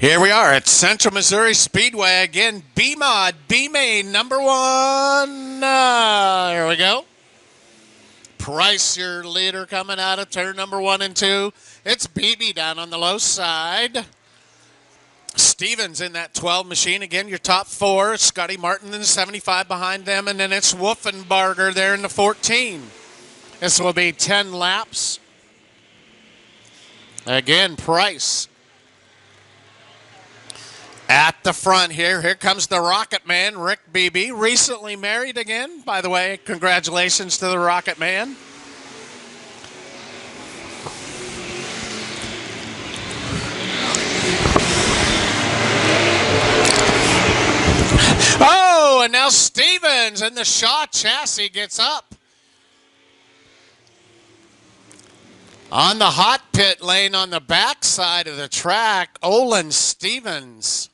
Here we are at Central Missouri Speedway again. B-Mod, B-Main, number one. Here we go. Price, your leader, coming out of turn number 1 and 2. It's BB down on the low side. Stevens in that 12 machine. Again, your top 4. Scotty Martin in the 75 behind them. And then it's Wolfenbarger there in the 14. This will be 10 laps. Again, Price at the front here. Here comes the Rocket Man, Rick Beebe. Recently married again, by the way. Congratulations to the Rocket Man. Oh, and now Stevens and the Shaw chassis gets up. On the hot pit lane on the back side of the track, Olin Stevens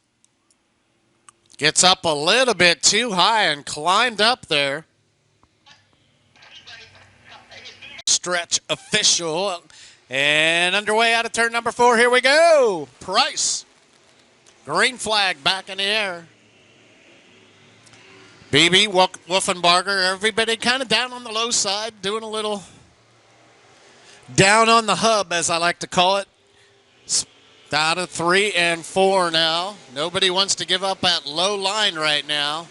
gets up a little bit too high and climbed up there. Stretch official. And underway out of turn number 4. Here we go. Price. Green flag back in the air. BB, Wolfenbarger, everybody kind of down on the low side, doing a little down on the hub, as I like to call it. Down to 3 and 4 now. Nobody wants to give up that low line right now.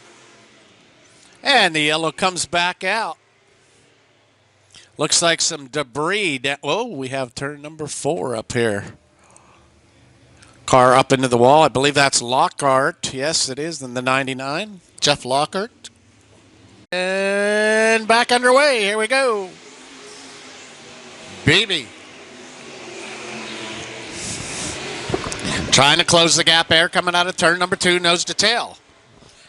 And the yellow comes back out. Looks like some debris. Oh, we have turn number 4 up here. Car up into the wall. I believe that's Lockhart. Yes, it is in the 99. Jeff Lockhart. And back underway. Here we go. BB. Trying to close the gap there, coming out of turn number 2, nose to tail.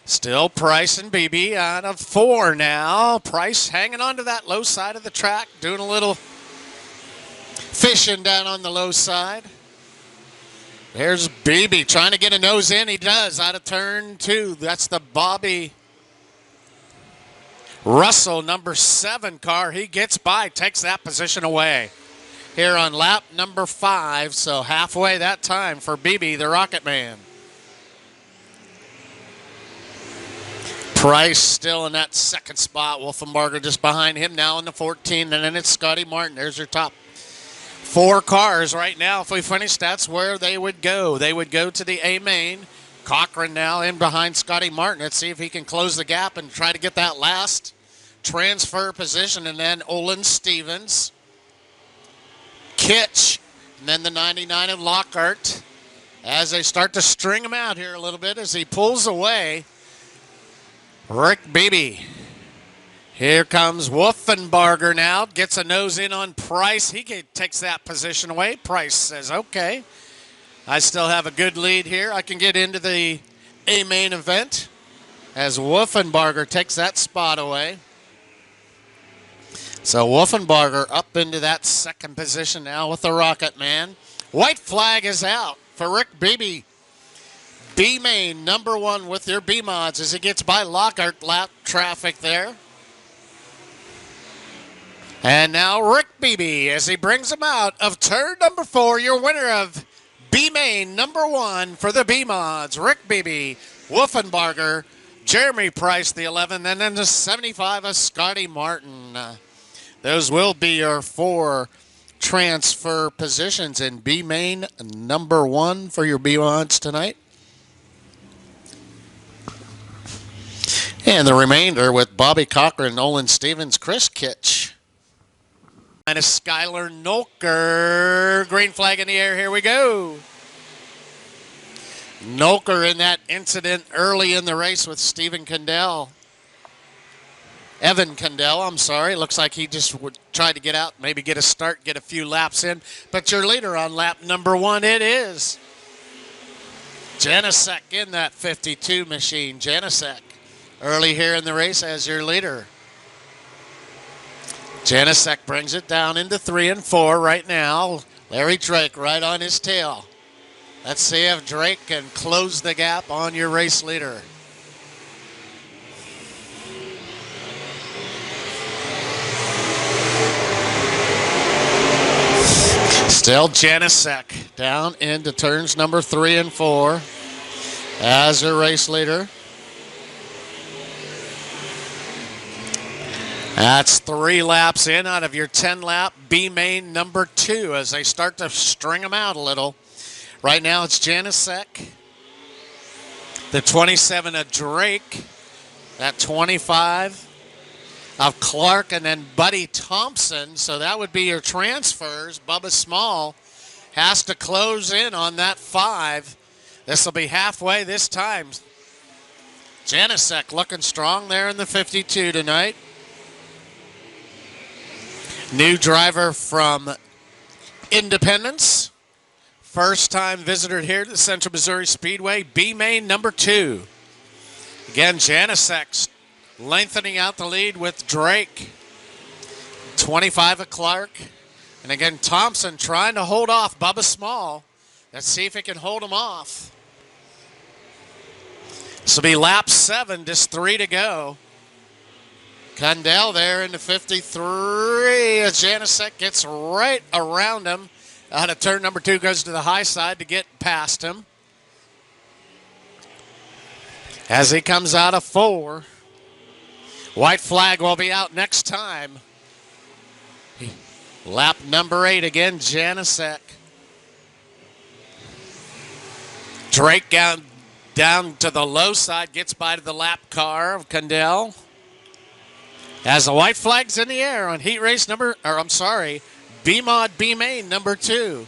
Still Price and BB out of 4 now. Price hanging on to that low side of the track, doing a little fishing down on the low side. There's BB trying to get a nose in. He does out of turn 2. That's the Bobby Russell, number 7 car. He gets by, takes that position away here on lap number 5, so halfway that time for BB, the Rocket Man. Price still in that second spot. Wolfenbarger just behind him now in the 14, and then it's Scotty Martin. There's your top 4 cars right now. If we finish, that's where they would go. They would go to the A main. Cochran now in behind Scotty Martin. Let's see if he can close the gap and try to get that last transfer position, and then Olin Stevens. Kitch, and then the 99 of Lockhart as they start to string him out here a little bit as he pulls away. Rick Beebe. Here comes Wolfenbarger now. Gets a nose in on Price. He takes that position away. Price says, okay, I still have a good lead here. I can get into the A main event as Wolfenbarger takes that spot away. So Wolfenbarger up into that second position now with the Rocket Man. White flag is out for Rick Beebe. B-Main, number 1 with your B-Mods as he gets by Lockhart. Lap traffic there. And now Rick Beebe as he brings him out of turn number 4. Your winner of B-Main, number 1 for the B-Mods. Rick Beebe, Wolfenbarger, Jeremy Price, the 11, and then the 75 of Scotty Martin. Those will be your 4 transfer positions in B-Main, number 1 for your B-Mods tonight. And the remainder with Bobby Cochran, Olin Stevens, Chris Kitch. And a Skylar Nolker. Green flag in the air. Here we go. Nolker in that incident early in the race with Evan Kendall, I'm sorry. Looks like he just would try to get out, maybe get a start, get a few laps in. But your leader on lap number 1, it is Janisek in that 52 machine. Janisek early here in the race as your leader. Janisek brings it down into 3 and 4 right now. Larry Drake right on his tail. Let's see if Drake can close the gap on your race leader. Still Janisek down into turns number 3 and 4 as her race leader. That's 3 laps in out of your 10-lap B main number 2 as they start to string them out a little. Right now it's Janisek, the 27 of Drake, that 25 of Clark, and then Buddy Thompson. So that would be your transfers. Bubba Small has to close in on that 5. This will be halfway this time. Janisek looking strong there in the 52 tonight. New driver from Independence. First time visitor here to the Central Missouri Speedway. B main number 2. Again, Janisek lengthening out the lead with Drake. 25 of Clark. And again, Thompson trying to hold off Bubba Small. Let's see if he can hold him off. This will be lap 7, just 3 to go. Cundell there in the 53 as Janisek gets right around him. Out of turn number 2, goes to the high side to get past him. As he comes out of 4. White flag will be out next time. Lap number 8 again, Janisek. Drake down to the low side, gets by to the lap car of Cundell. As the white flag's in the air on heat race B-Mod B-Main number 2.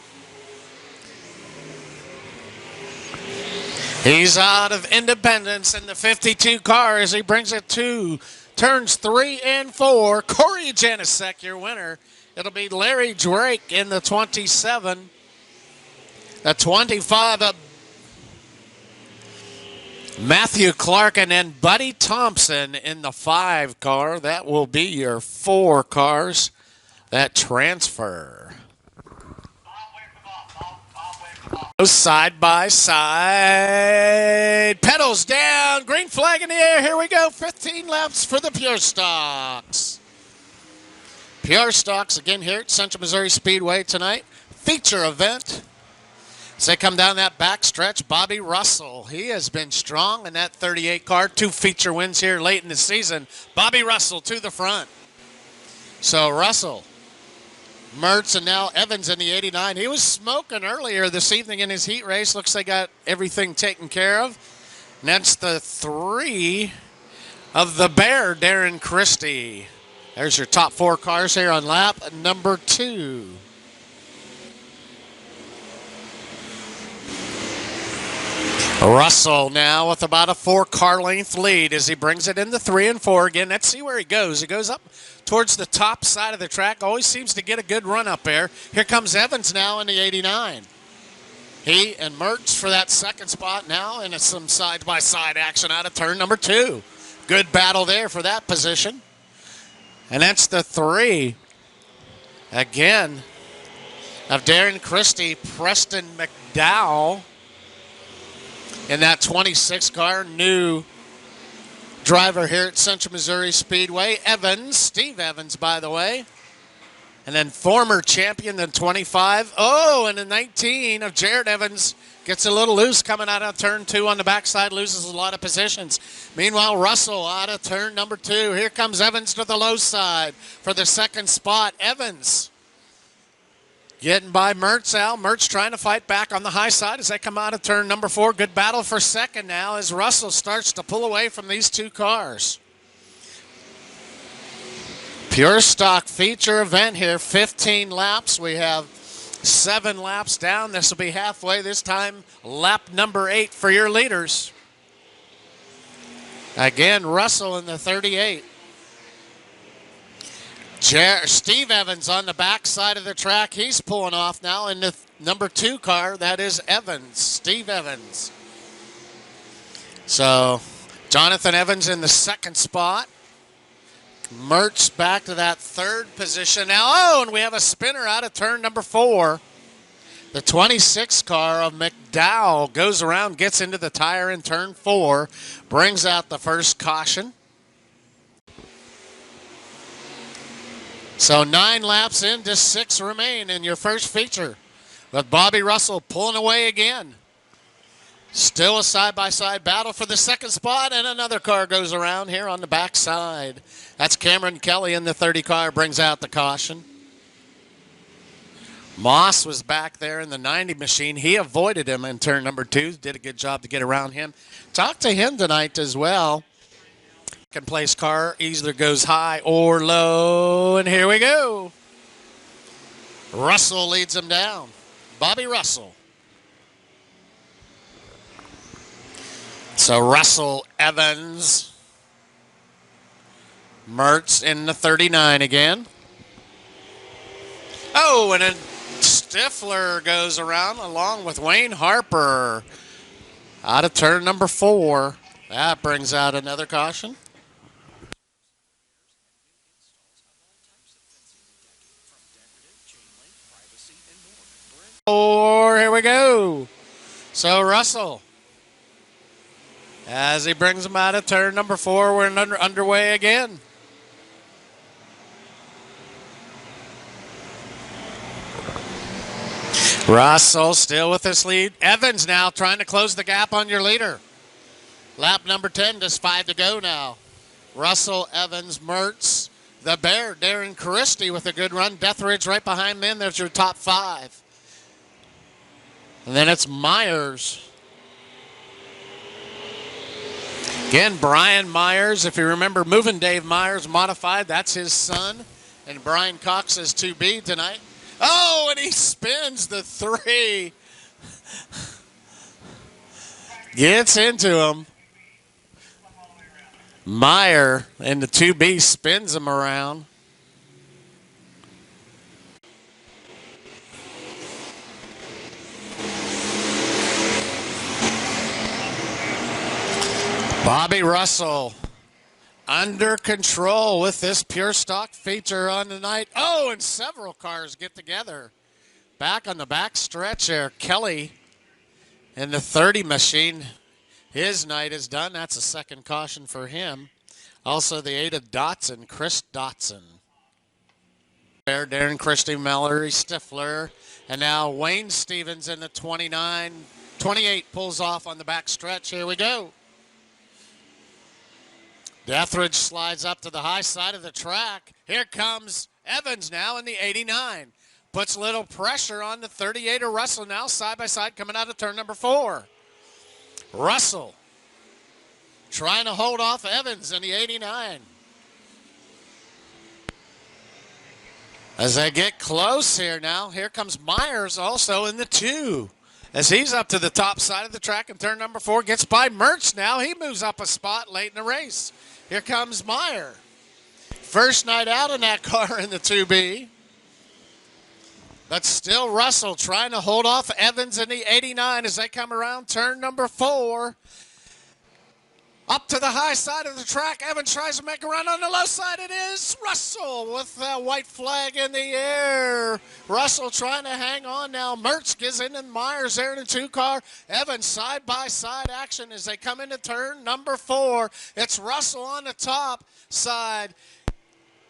He's out of Independence in the 52 car as he brings it to turns 3 and 4. Corey Janisek, your winner. It'll be Larry Drake in the 27. The 25 of Matthew Clark, and then Buddy Thompson in the 5 car. That will be your 4 cars that transfer. Side by side. Pedals down. Green flag in the air. Here we go. 15 laps for the Pure Stocks. Pure Stocks again here at Central Missouri Speedway tonight. Feature event. As they come down that back stretch, Bobby Russell. He has been strong in that 38 car. 2 feature wins here late in the season. Bobby Russell to the front. So Russell, Mertz, and now Evans in the 89. He was smoking earlier this evening in his heat race. Looks like they got everything taken care of. And that's the 3 of the Bear, Darren Christie. There's your top 4 cars here on lap number 2. Russell now with about a 4-car length lead as he brings it in the 3 and 4 again. Let's see where he goes. He goes up towards the top side of the track. Always seems to get a good run up there. Here comes Evans now in the 89. He and Mertz for that 2nd spot now in some side-by-side action out of turn number 2. Good battle there for that position. And that's the 3, again, of Darren Christie, Preston McDowell. In that 26 car, new driver here at Central Missouri Speedway, Evans, Steve Evans, by the way. And then former champion, the 25. Oh, and the 19 of Jared Evans gets a little loose coming out of turn 2 on the backside, loses a lot of positions. Meanwhile, Russell out of turn number 2. Here comes Evans to the low side for the 2nd spot. Evans getting by Mertz out. Mertz trying to fight back on the high side as they come out of turn number 4. Good battle for 2nd now as Russell starts to pull away from these 2 cars. Pure Stock feature event here. 15 laps. We have 7 laps down. This will be halfway this time. Lap number 8 for your leaders. Again, Russell in the 38. Steve Evans on the back side of the track. He's pulling off now in the number 2 car. That is Evans, Steve Evans. So Jonathan Evans in the 2nd spot. Mertz back to that 3rd position now. Oh, and we have a spinner out of turn number 4. The 26 car of McDowell goes around, gets into the tire in turn 4, brings out the first caution. So 9 laps in, just 6 remain in your first feature. With Bobby Russell pulling away again. Still a side-by-side battle for the second spot, and another car goes around here on the backside. That's Cameron Kelly in the 30 car, brings out the caution. Moss was back there in the 90 machine. He avoided him in turn number 2. Did a good job to get around him. Talked to him tonight as well. Second place car either goes high or low, and here we go. Russell leads him down. Bobby Russell. So Russell, Evans, Mertz in the 39 again. Oh, and then Stifler goes around along with Wayne Harper out of turn number 4. That brings out another caution. Here we go. So Russell, as he brings him out of turn number 4, we're underway again. Russell still with this lead. Evans now trying to close the gap on your leader. Lap number 10, just 5 to go now. Russell, Evans, Mertz, the Bear, Darren Christie with a good run. Deathridge right behind them. There's your top 5. And then it's Myers. Again, Brian Myers, if you remember, Moving Dave Myers modified, that's his son. And Brian Cox is 2B tonight. Oh, and he spins the 3. Gets into him. Meyer in the 2B spins him around. Bobby Russell under control with this pure stock feature on the night. Oh, and several cars get together. Back on the back stretch there, Kelly in the 30 machine. His night is done. That's a second caution for him. Also the 8 of Dotson, Chris Dotson. There, Darren Christie, Mallory Stifler. And now Wayne Stevens in the 29. 28 pulls off on the back stretch. Here we go. Deathridge slides up to the high side of the track. Here comes Evans now in the 89. Puts a little pressure on the 38 of Russell now, side by side, coming out of turn number 4. Russell trying to hold off Evans in the 89. As they get close here now, here comes Myers also in the 2. As he's up to the top side of the track in turn number 4, gets by Mertz now. He moves up a spot late in the race. Here comes Meyer. First night out in that car in the 2B. But still Russell trying to hold off Evans in the 89 as they come around turn number 4. Up to the high side of the track. Evans tries to make a run on the low side. It is Russell with the white flag in the air. Russell trying to hang on now. Mertz gives in and Myers there in the 2 car. Evans side-by-side action as they come into turn number 4. It's Russell on the top side.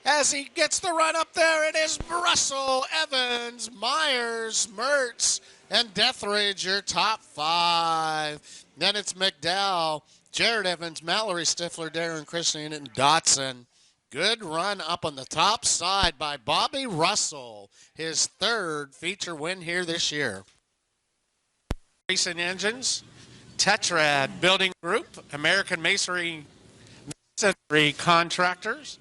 As he gets the run up there, it is Russell, Evans, Myers, Mertz, and Deathridge, your top 5. Then it's McDowell, Jared Evans, Mallory Stifler, Darren Christian, and Dotson. Good run up on the top side by Bobby Russell. His 3rd feature win here this year. Racing Engines, Tetrad Building Group, American Masonry Contractors.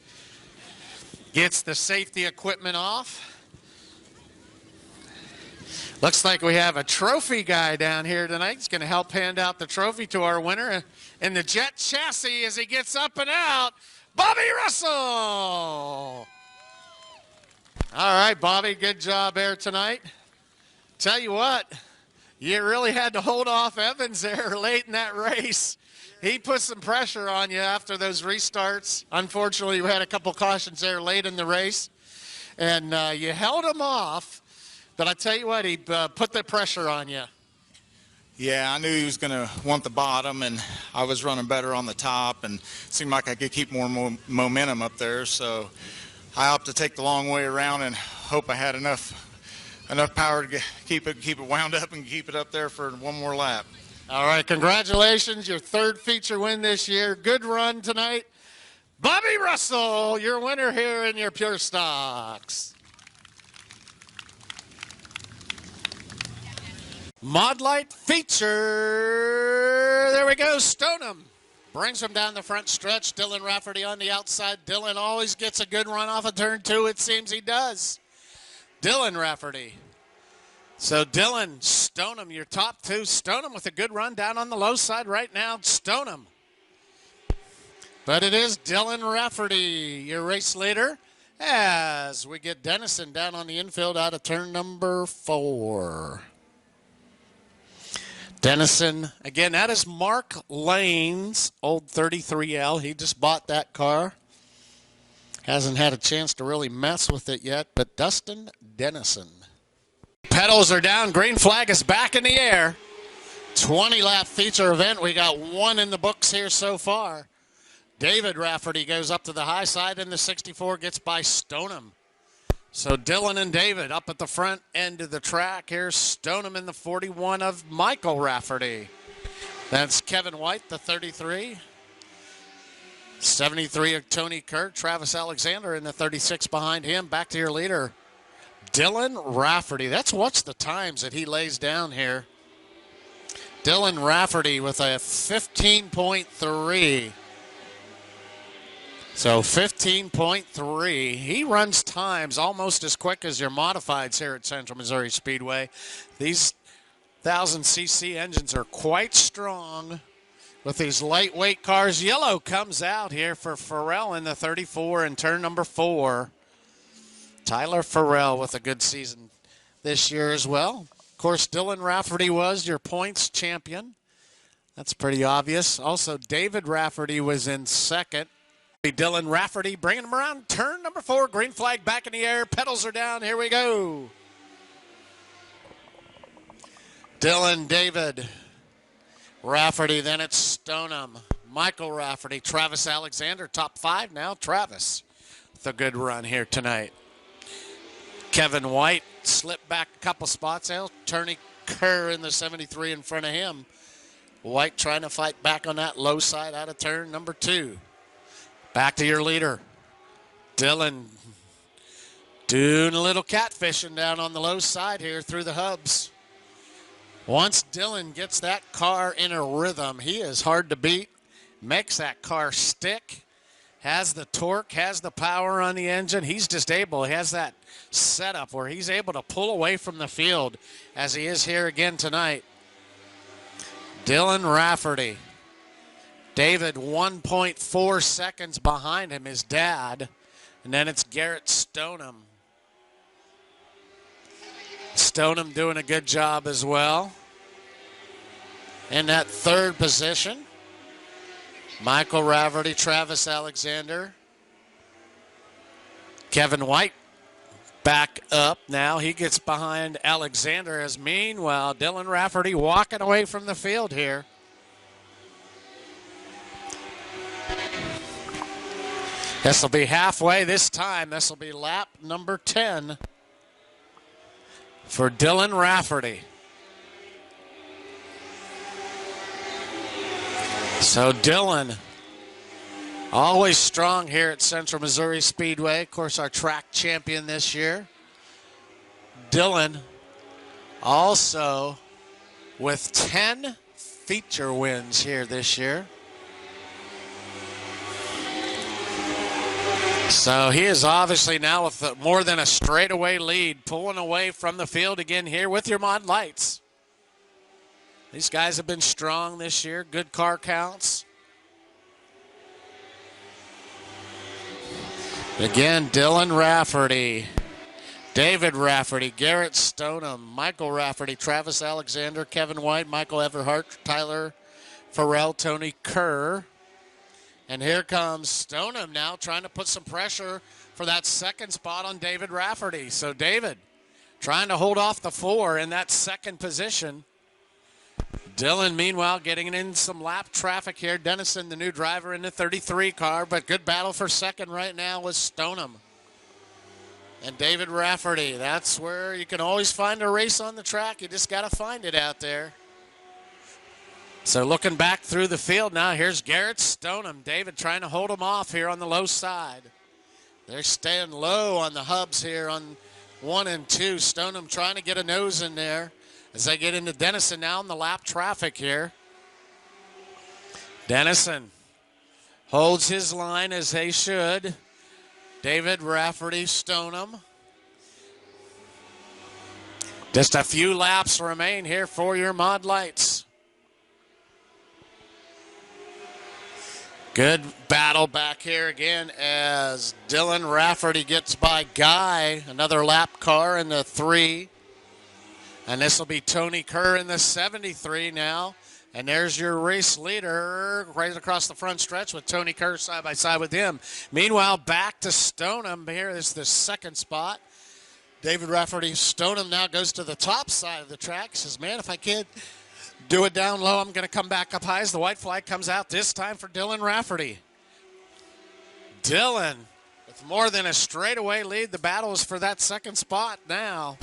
Gets the safety equipment off. Looks like we have a trophy guy down here tonight. He's going to help hand out the trophy to our winner in the jet chassis as he gets up and out. Bobby Russell! All right, Bobby, good job there tonight. Tell you what, you really had to hold off Evans there late in that race. He put some pressure on you after those restarts. Unfortunately, you had a couple cautions there late in the race, and you held him off. But I tell you what, he put the pressure on you. Yeah, I knew he was going to want the bottom, and I was running better on the top, and it seemed like I could keep more momentum up there. So I opted to take the long way around and hope I had enough power to keep it wound up and keep it up there for one more lap. All right, congratulations, your third feature win this year. Good run tonight. Bobby Russell, your winner here in your Pure Stocks. Mod Lite feature. There we go, Stoneham. Brings him down the front stretch. Dylan Rafferty on the outside. Dylan always gets a good run off of turn 2. It seems he does. Dylan Rafferty. So Dylan, Stoneham, your top 2. Stoneham with a good run down on the low side right now. Stoneham. But it is Dylan Rafferty, your race leader, as we get Dennison down on the infield out of turn number 4. Dennison, again, that is Mark Lane's old 33L. He just bought that car. Hasn't had a chance to really mess with it yet, but Dustin Dennison. Pedals are down. Green flag is back in the air. 20-lap feature event. We got 1 in the books here so far. David Rafferty goes up to the high side, and the 64 gets by Stoneham. So Dylan and David up at the front end of the track. Here's Stoneham in the 41 of Michael Rafferty. That's Kevin White, the 33. 73 of Tony Kerr. Travis Alexander in the 36 behind him. Back to your leader, Dylan Rafferty. What's the times that he lays down here. Dylan Rafferty with a 15.3. So 15.3. He runs times almost as quick as your modifieds here at Central Missouri Speedway. These 1,000cc engines are quite strong with these lightweight cars. Yellow comes out here for Farrell in the 34 in turn number 4. Tyler Farrell with a good season this year as well. Of course, Dylan Rafferty was your points champion. That's pretty obvious. Also, David Rafferty was in second. Dylan Rafferty bringing him around turn number 4. Green flag back in the air. Pedals are down. Here we go. Dylan, David Rafferty. Then it's Stoneham, Michael Rafferty, Travis Alexander. Top 5 now. Travis with a good run here tonight. Kevin White slipped back a couple spots. Tony Kerr in the 73 in front of him. White trying to fight back on that low side out of turn number 2. Back to your leader, Dylan, doing a little catfishing down on the low side here through the hubs. Once Dylan gets that car in a rhythm, he is hard to beat, makes that car stick, has the torque, has the power on the engine. He has that setup where he's able to pull away from the field as he is here again tonight. Dylan Rafferty. David 1.4 seconds behind him, his dad. And then it's Garrett Stoneham. Stoneham doing a good job as well. In that third position, Michael Rafferty, Travis Alexander. Kevin White back up now. He gets behind Alexander as meanwhile Dylan Rafferty walking away from the field here. This will be halfway this time. This will be lap number 10 for Dylan Rafferty. So Dylan, always strong here at Central Missouri Speedway. Of course, our track champion this year. Dylan also with 10 feature wins here this year. So he is obviously now with more than a straightaway lead, pulling away from the field again here with your Mod Lights. These guys have been strong this year, good car counts. Again, Dylan Rafferty, David Rafferty, Garrett Stoneham, Michael Rafferty, Travis Alexander, Kevin White, Michael Everhart, Tyler Farrell, Tony Kerr. And here comes Stoneham now trying to put some pressure for that second spot on David Rafferty. So David trying to hold off the 4 in that second position. Dylan, meanwhile, getting in some lap traffic here. Dennison, the new driver in the 33 car, but good battle for second right now with Stoneham. and David Rafferty. That's where you can always find a race on the track. You just got to find it out there. So looking back through the field now, here's Garrett Stoneham. David trying to hold him off here on the low side. They're staying low on the hubs here on 1 and 2. Stoneham trying to get a nose in there as they get into Dennison now in the lap traffic here. Dennison holds his line as they should. David Rafferty, Stoneham. Just a few laps remain here for your Mod Lights. Good battle back here again as Dylan Rafferty gets by Guy. Another lap car in the 3. And this will be Tony Kerr in the 73 now. And there's your race leader right across the front stretch with Tony Kerr side by side with him. Meanwhile, back to Stoneham. Here is the second spot. David Rafferty. Stoneham now goes to the top side of the track. Says, man, if I can't do it down low, I'm going to come back up high as the white flag comes out this time for Dylan Rafferty. Dylan with more than a straightaway lead. The battle is for that second spot now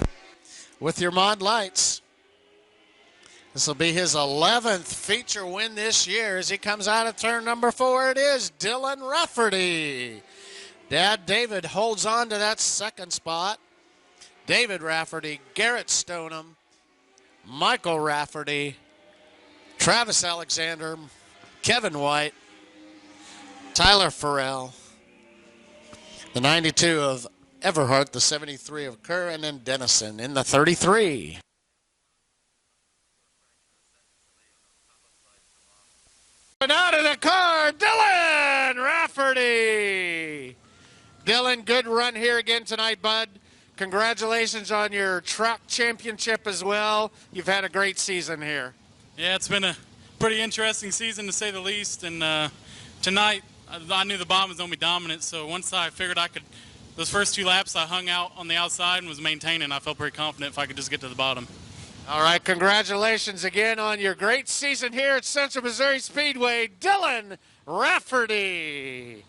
with your Mod Lights. This will be his 11th feature win this year as he comes out of turn number 4. It is Dylan Rafferty. Dad David holds on to that second spot. David Rafferty, Garrett Stoneham, Michael Rafferty, Travis Alexander, Kevin White, Tyler Farrell, the 92 of Everhart, the 73 of Kerr, and then Dennison in the 33. And out of the car, Dylan Rafferty. Dylan, good run here again tonight, bud. Congratulations on your track championship as well. You've had a great season here. Yeah, it's been a pretty interesting season to say the least. And tonight, I knew the bottom was going to be dominant. So once I figured I could, those first 2 laps, I hung out on the outside and was maintaining. I felt pretty confident if I could just get to the bottom. All right, congratulations again on your great season here at Central Missouri Speedway, Dylan Rafferty.